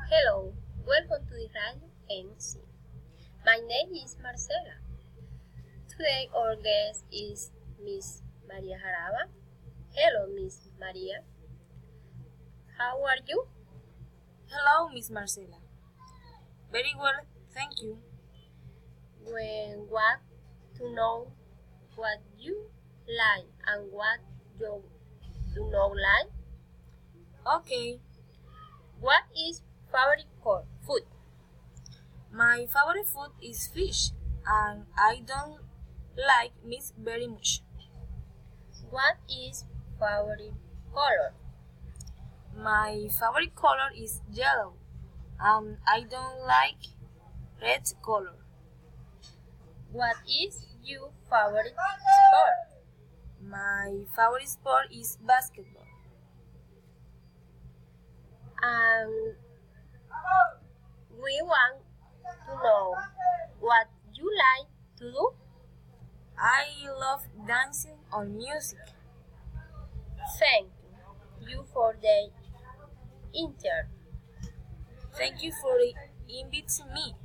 Hello, welcome to the Radio MC. My name is Marcela. Today our guest is Miss Maria Jaraba. Hello, Miss Maria. How are you? Hello, Miss Marcela. Very well, thank you. We want to know what you like and what you do not like. Okay, What is favorite food? my favorite food is fish, and I don't like meat very much. What is favorite color? My favorite color is yellow, and I don't like red color. What is your favorite sport? My favorite sport is basketball. And we want to know what you like to do. I love dancing on music. Thank you for the interview. Thank you for inviting me.